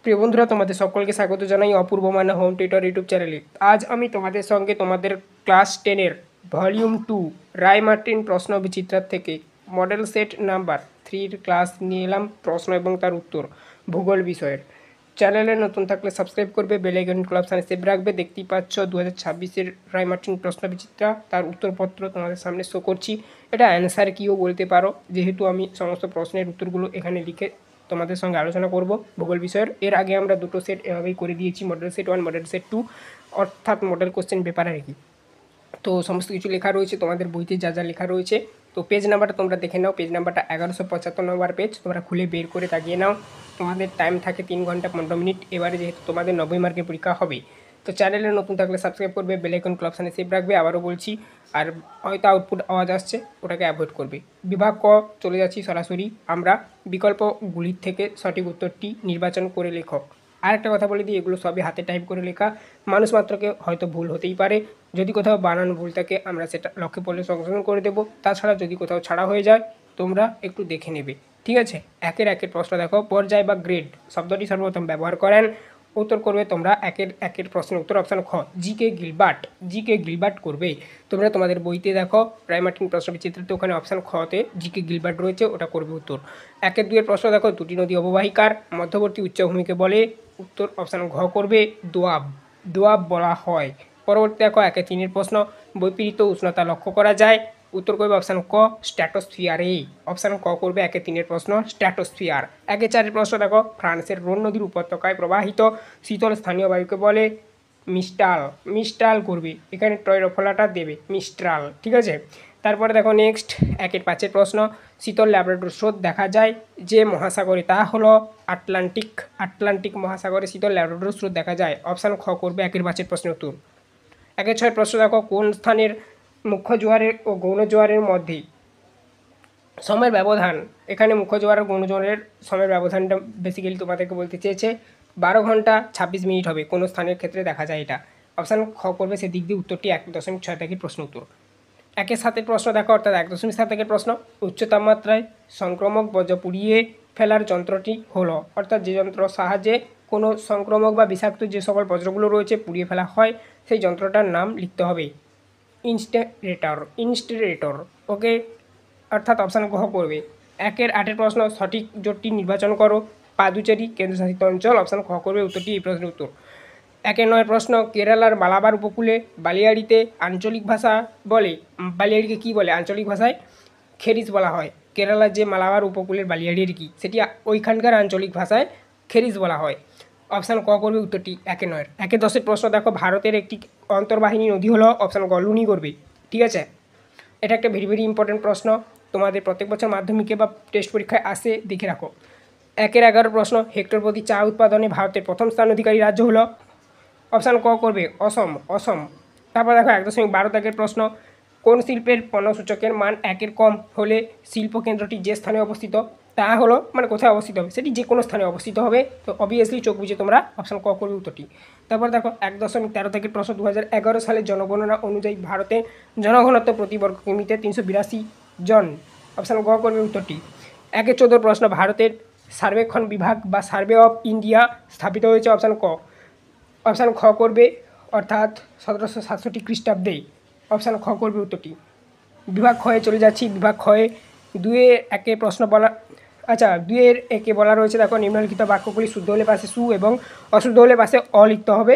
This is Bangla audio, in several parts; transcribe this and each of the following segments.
প্রিয় বন্ধুরা, তোমাদের সকলকে স্বাগত জানাই অপূর্ব মানে হোম টিউটর ইউটিউব চ্যানেলে। আজ আমি তোমাদের সঙ্গে তোমাদের ক্লাস 10-এর ভলিউম 2 রায় মার্টিন প্রশ্ন বিচিত্রার থেকে মডেল সেট নাম্বার 3-র ক্লাস নিয়ে এলাম, প্রশ্ন এবং তার উত্তর ভূগোল বিষয়ের। চ্যানেলে নতুন থাকলে সাবস্ক্রাইব করবে, বেল আইকন অপশানে সেভ রাখবে। দেখতেই পাচ্ছ 2026-এর রায় মার্টিন প্রশ্ন বিচিত্রা, তার উত্তরপত্র তোমাদের সামনে শো করছি। এটা অ্যান্সার কিও বলতে পারো, যেহেতু আমি সমস্ত প্রশ্নের উত্তরগুলো এখানে লিখে তোমাদের সঙ্গে আলোচনা করব ভূগোল বিষয়ের। এর আগে আমরা দুটো সেট এভাবেই করে দিয়েছি, মডেল সেট 1, মডেল সেট 2, অর্থাৎ মডেল কোশ্চেন পেপার আর কি। তো সমস্ত কিছু লেখা রয়েছে তোমাদের বইতে, যা যা লেখা রয়েছে। তো পেজ নাম্বারটা তোমরা দেখে নাও, পেজ নাম্বারটা 1175 নম্বর পেজ, তোমরা খুলে বের করে তাকিয়ে নাও। তোমাদের টাইম থাকে 3 ঘন্টা 15 মিনিট। এবারে যেহেতু তোমাদের 90 মার্কের পরীক্ষা হবে, তো চ্যানেলে নতুন থাকলে সাবস্ক্রাইব করবে, বেল আইকন অপশানে সেভ রাখবে, আবারও বলছি। আর হয়তো আউটপুট আওয়াজ আসছে, ওটাকে অ্যাভয়েড করবে। বিভাগ ক চলে যাচ্ছি সরাসরি আমরা। বিকল্পগুলির থেকে সঠিক উত্তরটি নির্বাচন করে লেখো। আর একটা কথা বলে দিই, এগুলো সবই হাতে টাইপ করে লেখা, মানুষ মাত্রকে হয়তো ভুল হতেই পারে। যদি কোথাও বানান ভুল থাকে আমরা সেটা লক্ষ্যে পড়লে সংশোধন করে দেবো। তাছাড়া যদি কোথাও ছাড়া হয়ে যায় তোমরা একটু দেখে নেবে, ঠিক আছে। একের প্রশ্ন দেখো। পর্যায় বা গ্রেড শব্দটি সর্বপ্রথম ব্যবহার করেন। উত্তর করবে তোমরা একের প্রশ্নের উত্তর অপশান খ, জি.কে. গিলবার্ট করবে। তোমরা তোমাদের বইতে দেখো রায় মার্টিন প্রশ্ন বিচিত্রতে, ওখানে অপশান খতে জি.কে. গিলবার্ট রয়েছে, ওটা করবে উত্তর। 1-2 প্রশ্ন দেখো। দুটি নদী অববাহিকার মধ্যবর্তী উচ্চভূমিকে বলে। উত্তর অপশান ঘ করবে দোয়াব বলা হয়। পরবর্তী দেখো 1-3 প্রশ্ন। বৈপরীত্য উষ্ণতা লক্ষ্য করা যায়। উত্তর করবে অপশান ক, স্ট্র্যাটোস্ফিয়ারে। অপশান ক করবে 1-3 প্রশ্ন, স্ট্র্যাটোস্ফিয়ার। 1-4 প্রশ্ন দেখো। ফ্রান্সের রোন নদীর উপত্যকায় প্রবাহিত শীতল স্থানীয় বায়ুকে বলে মিস্টাল করবে। এখানে টয়ের ফলাটা দেবে মিস্ট্রাল, ঠিক আছে। তারপরে দেখো নেক্সট 1-5 প্রশ্ন। শীতল ল্যাব্রাডোর স্রোত দেখা যায় যে মহাসাগরে, তা হলো আটলান্টিক মহাসাগরে শীতল ল্যাব্রাডোর স্রোত দেখা যায়। অপশান খ করবে 1-5 প্রশ্নের উত্তর। 1-6 প্রশ্ন দেখো। কোন স্থানের মুখ্য জোয়ারের ও গৌণ জোয়ারের মধ্যে সময়ের ব্যবধান, এখানে মুখ্য জোয়ার আর গৌণ জোয়ারের সময়ের ব্যবধানটা বেসিক্যালি তোমাদেরকে বলতে চেয়েছে 12 ঘন্টা 26 মিনিট হবে, কোনো স্থানের ক্ষেত্রে দেখা যায় এটা। অপশান খ করবে সেদিক দিয়ে উত্তরটি। 1.6 থেকে প্রশ্ন উত্তর। 1-7 প্রশ্ন দেখো, অর্থাৎ 1.7 থেকে প্রশ্ন। উচ্চ তাপমাত্রায় সংক্রমক বর্জ্য পুড়িয়ে ফেলার যন্ত্রটি হলো, অর্থাৎ যে যন্ত্র সাহায্যে কোনো সংক্রমক বা বিষাক্ত যে সকল বজ্রগুলো রয়েছে পুড়িয়ে ফেলা হয়, সেই যন্ত্রটার নাম লিখতে হবে ইনস্টেরেটর। ওকে, অর্থাৎ অপশান ঘ করবে। 1-8 প্রশ্ন। সঠিক জোটটি নির্বাচন করো। পাদুচেরি কেন্দ্রশাসিত অঞ্চল। অপশান খ করবে উত্তরটি, এই প্রশ্নের উত্তর। 1-9 প্রশ্ন। কেরালার মালাবার উপকূলে বালিয়াড়িতে আঞ্চলিক ভাষা বলে, বালিয়াড়িকে কী বলে আঞ্চলিক ভাষায়? খেরিস বলা হয়। কেরালার যে মালাবার উপকূলের বালিয়াড়ির কি, সেটি ওইখানকার আঞ্চলিক ভাষায় খেরিস বলা হয়। অপশান ক করবে উত্তরটি 1-9। 1-10 প্রশ্ন দেখো। ভারতের একটি অন্তর্বাহিনী নদী হলো, অপশান গ লুনি করবে, ঠিক আছে। এটা একটা ভেরি ইম্পর্টেন্ট প্রশ্ন, তোমাদের প্রত্যেক বছর মাধ্যমিকে বা টেস্ট পরীক্ষায় আসে, দেখে রাখো। 1-11 প্রশ্ন। হেক্টর প্রতি চা উৎপাদনে ভারতের প্রথম স্থান অধিকারী রাজ্য হলো, অপশান ক করবে অসম। তারপর দেখো 1.12 প্রশ্ন। কোন শিল্পের পণ্যসূচকের মান 1-এর কম হলে শিল্প কেন্দ্রটি যে স্থানে অবস্থিত, তা হলো, মানে কোথায় অবস্থিত হবে, সেটি যে কোনো স্থানে অবস্থিত হবে। তো অবভিয়াসলি চোখ বুঝে তোমরা অপশান ক করবে উত্তরটি। তারপর দেখো 1.13 প্রশ্ন। 2011 সালের জনগণনা অনুযায়ী ভারতের জনঘনত্ব প্রতি বর্গ কিমিতে 382 জন। অপশান গ করবে উত্তরটি। 1-14 প্রশ্ন। ভারতের সার্বেক্ষণ বিভাগ বা সার্ভে অফ ইন্ডিয়া স্থাপিত হয়েছে, অপশান ক। অপশান খ করবে, অর্থাৎ 1767 খ্রিস্টাব্দে। অপশান খ করবে উত্তরটি। বিভাগ খয়ে চলে যাচ্ছি। বিভাগ খয়ে 2-1 প্রশ্ন বলা, আচ্ছা 2-1 বলা রয়েছে দেখো। নিম্নলিখিত বাক্যগুলি শুদ্ধ হলে পাশে সু এবং অশুদ্ধ হলে পাশে অ লিখতে হবে।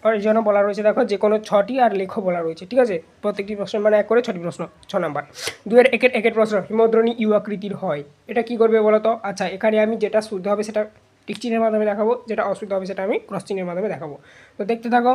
আর এই জন্য বলা রয়েছে দেখো, যে কোনো 6টি আর লেখো বলা রয়েছে, ঠিক আছে। প্রত্যেকটি প্রশ্ন মানে 1 করে 6টি প্রশ্ন, 6 নাম্বার। 2-1 প্রশ্ন। হিমদ্রোণী ইউ আকৃতির হয়, এটা কি করবে বলো তো? আচ্ছা, এখানে আমি যেটা শুদ্ধ হবে সেটা টিক চিহ্নের মাধ্যমে দেখাবো, যেটা অশুদ্ধ হবে সেটা আমি ক্রস চিহ্নের মাধ্যমে দেখাবো। তো দেখতে থাকো।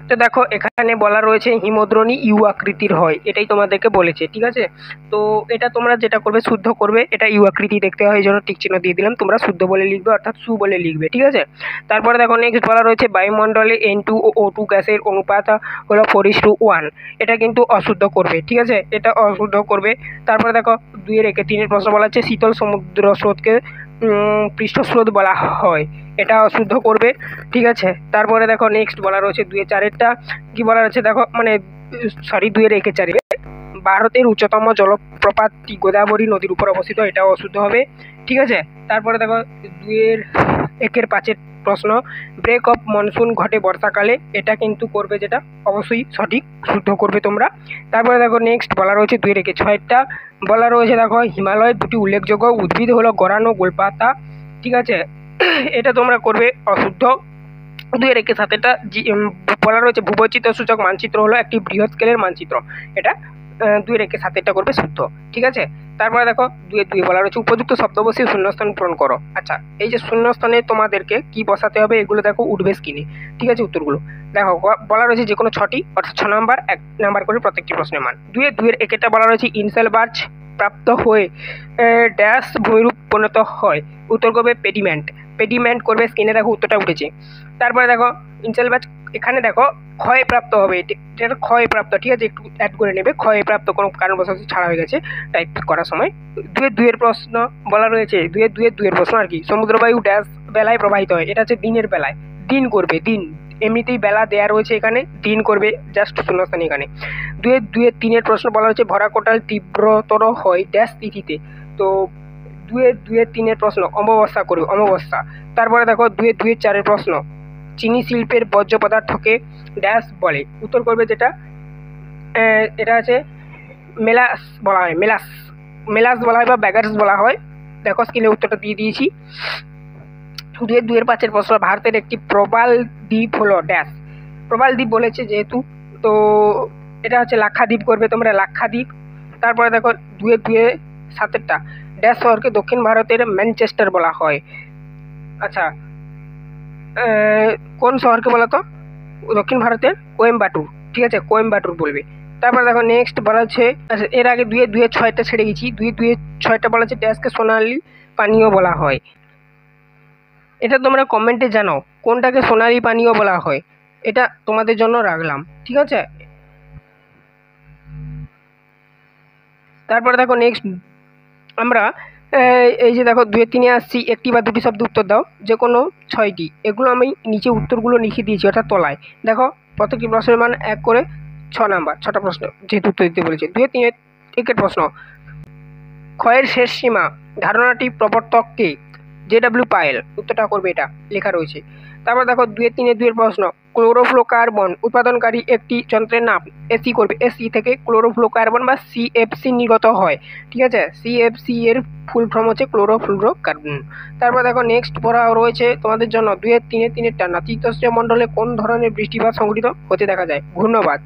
তো দেখো এখানে বলা রয়েছে হিমদ্রোণী ইউ আকৃতির হয়, এটাই তোমাদেরকে বলেছে, ঠিক আছে। তো এটা তোমরা যেটা করবে, শুদ্ধ করবে। এটা ইউ আকৃতি দেখতে হয়, এই জন্য টিক চিহ্ন দিয়ে দিলাম। তোমরা শুদ্ধ বলে লিখবে, অর্থাৎ সু বলে লিখবে, ঠিক আছে। তারপরে দেখো নেক্সট বলা রয়েছে বায়ুমণ্ডলে N2 ও O2 গ্যাসের অনুপাত হলো 4:1। এটা কিন্তু অশুদ্ধ করবে, ঠিক আছে, এটা অশুদ্ধ করবে। তারপরে দেখো 2-3 প্রশ্ন বলা হচ্ছে শীতল সমুদ্র স্রোতকে পৃষ্ঠস্রোত বলা হয়, এটা অশুদ্ধ করবে, ঠিক আছে। তারপরে দেখো নেক্সট বলা রয়েছে 2-4 কি বলা রয়েছে দেখো, মানে সরি 2-4 ভারতের উচ্চতম জলপ্রপাতটি গোদাবরী নদীর উপর অবস্থিত, এটা অশুদ্ধ হবে, ঠিক আছে। তারপরে দেখো একের 5-এর প্রশ্ন, ব্রেক অফ মনসুন ঘটে বর্ষাকালে, এটা কিন্তু করবে যেটা অবশ্যই সঠিক, শুদ্ধ করবে তোমরা। তারপরে দেখো নেক্সট বলা রয়েছে 2-6টা বলা রয়েছে। দেখো হিমালয়ের দুটি উল্লেখযোগ্য উদ্ভিদ হলো গরানো গোলপাতা, ঠিক আছে, এটা তোমরা করবে অশুদ্ধ। 2-7টা বলা রয়েছে ভূবৈচিত্র্য সূচক মানচিত্র হলো একটি বৃহৎ স্কেলের মানচিত্র, এটা 2-7টা করবে শুদ্ধ, ঠিক আছে। তারপরে দেখো 2-2 বলা রয়েছে উপযুক্ত শব্দ বসিয়ে শূন্যস্থান পূরণ করো। আচ্ছা, এই যে শূন্যস্থানে তোমাদেরকে কি বসাতে হবে এগুলো দেখো উঠবে স্ক্রিনে, ঠিক আছে। উত্তরগুলো দেখো বলা রয়েছে যে কোনো 6টি, অর্থাৎ 6 নাম্বার 1 নাম্বার করে প্রত্যেকটি প্রশ্নের মান। 2-1টা বলা রয়েছে ইনসেলবার্চ প্রাপ্ত হয়ে ড্যাশ ভূমিরূপ পরিণত হয়, উত্তর করবে পেডিমেন্ট। পেডিমেন্ট করবে স্ক্রিনে, দেখো উত্তরটা উঠেছে। তারপরে দেখো ইনসেলবার্চ, এখানে দেখো ক্ষয়প্রাপ্ত হবে, এটা ক্ষয়প্রাপ্ত, ঠিক আছে, একটু অ্যাড করে নেবে, ক্ষয়প্রাপ্ত কোনো কারণবশত ছাড়া হয়ে গেছে টাইপ করার সময়। 2-2 প্রশ্ন বলা রয়েছে, 2-2 প্রশ্ন আর কি, সমুদ্রবায়ু ড্যাশ বেলায় প্রবাহিত হয়, এটা হচ্ছে দিনের বেলায়, দিন করবে দিন, এমনিতেই বেলা দেয়া রয়েছে এখানে, দিন করবে জাস্ট শূন্যস্থান এখানে। 2-3 প্রশ্ন বলা হচ্ছে ভরা কোটাল তীব্রতর হয় ড্যাশ তিথিতে, তো 2-3 প্রশ্ন অমাবস্যা করবে, অমাবস্যা। তারপরে দেখো 2-4 প্রশ্ন চিনি শিল্পের বর্জ্য পদার্থকে ড্যাশ বলে, উত্তর করবে যেটা এটা আছে মেলাস বলা হয়, মেলাস বলা হয় বা ব্যাগার্স বলা হয়, দেখো স্ক্রিনে উত্তরটা দিয়ে দিয়েছি। 2-5 প্রশ্ন ভারতের একটি প্রবাল দ্বীপ হলো ড্যাশ, প্রবাল দ্বীপ বলেছে যেহেতু, তো এটা হচ্ছে লাক্ষাদ্বীপ করবে তোমরা, লাক্ষাদ্বীপ। তারপরে দেখো 2-7টা ড্যাশ শহরকে দক্ষিণ ভারতের ম্যানচেস্টার বলা হয়। আচ্ছা, কোন শহরকে বলা তো দক্ষিণ ভারতের কোয়েম্বাটুর, ঠিক আছে, কোয়েম্বাটুর বলবে। তারপর দেখো নেক্সট বলা হচ্ছে, আচ্ছা এর আগে 2-6টা ছেড়ে গেছি, 2-6টা বলা হচ্ছে ড্যাশকে সোনালী পানীয় বলা হয়, এটা তোমরা কমেন্টে জানাও কোনটাকে সোনালী পানীয় বলা হয়, এটা তোমাদের জন্য রাখলাম, ঠিক আছে। তারপরে দেখো নেক্সট আমরা এই যে দেখো 2-3 আসছি, একটি বা দুটি শব্দ উত্তর দাও, যে কোনো 6টি, এগুলো আমি নিচে উত্তরগুলো লিখে দিয়েছি অর্থাৎ তলায়। দেখো প্রত্যেকটি প্রশ্নের মান 1 করে 6 নাম্বার, 6টা প্রশ্ন যেহেতু উত্তর দিতে বলেছে। 2-3 প্রশ্ন ক্ষয়ের শেষ সীমা ধারণাটি প্রবর্তককে, জেডব্লিউ পায়েল, উত্তরটা করবে, এটা লেখা রয়েছে। তারপর দেখো 2-3 প্রশ্ন ক্লোরোফ্লোকার্বন উৎপাদনকারী একটি যন্ত্রের নাম, এসি করবে, এসি থেকে ক্লোরোফ্লোকার্বন বা সিএফসি নির্গত হয়, ঠিক আছে, সিএফসি এর ফুল ফর্ম হচ্ছে ক্লোরোফ্লোরোকার্বন। তারপর দেখো নেক্সট পড়া রয়েছে তোমাদের জন্য 2-3 নাতিশীতোষ্ণ মণ্ডলে কোন ধরনের বৃষ্টিপাত সংঘটিত হতে দেখা যায়, ঘূর্ণবাত,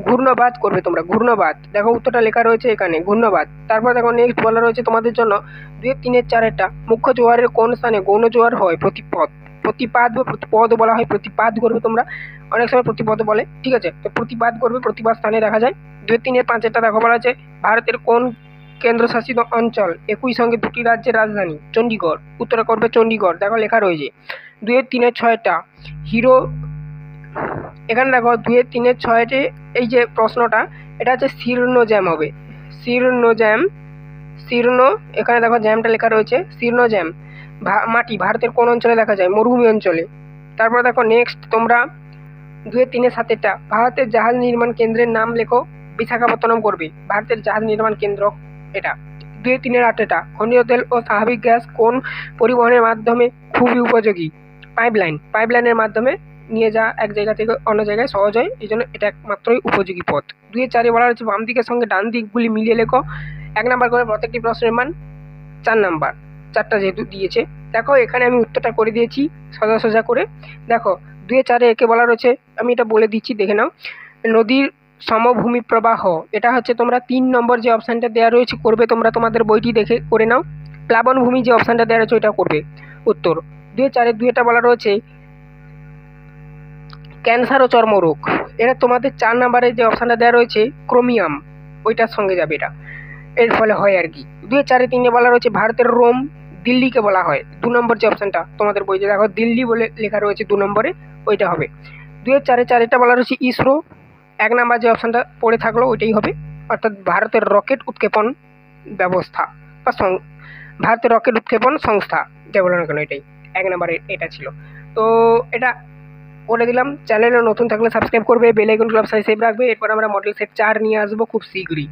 ঘূর্ণবাত করবে তোমরা, ঘূর্ণবাত, দেখো উত্তরটা লেখা রয়েছে এখানে, ঘূর্ণবাত। তারপর দেখো নেক্সট বলা রয়েছে তোমাদের জন্য 2-3-4টা মুখ্য জোয়ারের কোন স্থানে গৌণ জোয়ার হয়, প্রতিপদ, প্রতিপাদ বা প্রতিপদ বলা হয়, প্রতিপাদ করবে তোমরা, অনেক সময় প্রতিপদ বলে, ঠিক আছে, তো প্রতিপাদ করবে, প্রতিপাদ স্থানে দেখা যায়। 2-3-5টা দেখো বলা আছে ভারতের কোন কেন্দ্রশাসিত অঞ্চল একই সঙ্গে দুটি রাজ্যের রাজধানী, চণ্ডীগড়, উত্তরে করবে চণ্ডীগড়, দেখো লেখা রয়েছে। 2-3-6টা হিরো, এখানে দেখো 2-3-6টে এই যে প্রশ্নটা এটা হচ্ছে শীর্ণজ্যাম হবে, শীর্ণজ্যাম, শীর্ণ, এখানে দেখো জ্যামটা লেখা রয়েছে, শীর্ণজ্যাম মাটি ভারতের কোন অঞ্চলে দেখা যায়, মরুভূমি অঞ্চলে। তারপর দেখো নেক্সট তোমরা 2-3-7টা ভারতের জাহাজ নির্মাণ কেন্দ্রের নাম লেখো, বিশাখাপত্তনম করবে, ভারতের জাহাজ নির্মাণ কেন্দ্র এটা। 2-3-8টা খনিজ তেল ও স্বাভাবিক গ্যাস কোন পরিবহনের মাধ্যমে খুবই উপযোগী, পাইপলাইন, পাইপলাইনের মাধ্যমে নিয়ে যা এক জায়গা থেকে অন্য জায়গায় সহজ হয়, এই জন্য এটা একমাত্রই উপযোগী পথ। 2-4 বলা হচ্ছে বাম দিকের সঙ্গে ডান দিকগুলি মিলিয়ে লেখো, 1 নাম্বার করে প্রত্যেকটি প্রশ্নের মান 4 নাম্বার, 4টা যেহেতু দিয়েছে। দেখো এখানে আমি উত্তরটা করে দিয়েছি সোজা সোজা করে। দেখো 2-4 একে বলা রয়েছে, আমি এটা বলে দিচ্ছি দেখে নাও, নদীর সমভূমি প্রবাহ, এটা হচ্ছে তোমরা 3 নম্বর যে অপশানটা দেওয়া রয়েছে করবে তোমরা, তোমাদের বইটি দেখে করে নাও। প্লাবনভূমি যে অপশানটা দেওয়া রয়েছে ওইটা করবে উত্তর। 2-4-2টা বলা রয়েছে ক্যান্সার ও চর্মরোগ, এটা তোমাদের 4 নাম্বারে যে অপশানটা দেওয়া রয়েছে ক্রোমিয়াম, ওইটার সঙ্গে যাবে এটা, এর ফলে হয় আর কি। 2-4-3 বলা রয়েছে ভারতের রোম, দিল্লিকে বলা হয়, 2 নম্বর যে অপশানটা তোমাদের বইতে দেখো দিল্লি বলে লেখা রয়েছে 2 নম্বরে, ওইটা হবে। 2-4-4টা বলা রয়েছে ইসরো, 1 নাম্বার যে অপশানটা পড়ে থাকলো ওইটাই হবে, অর্থাৎ ভারতের রকেট উৎক্ষেপণ ব্যবস্থা বা ভারতের রকেট উৎক্ষেপণ সংস্থা যা বলো না কেন, এটাই 1 নাম্বারে এটা ছিল। তো এটা বলে দিলাম, চ্যানেলে নতুন থাকলে সাবস্ক্রাইব করবে, বেল আইকন ক্লাব সেভ রাখবে, এরপর আমরা মডেল সেট 4 নিয়ে আসবো খুব শীঘ্রই।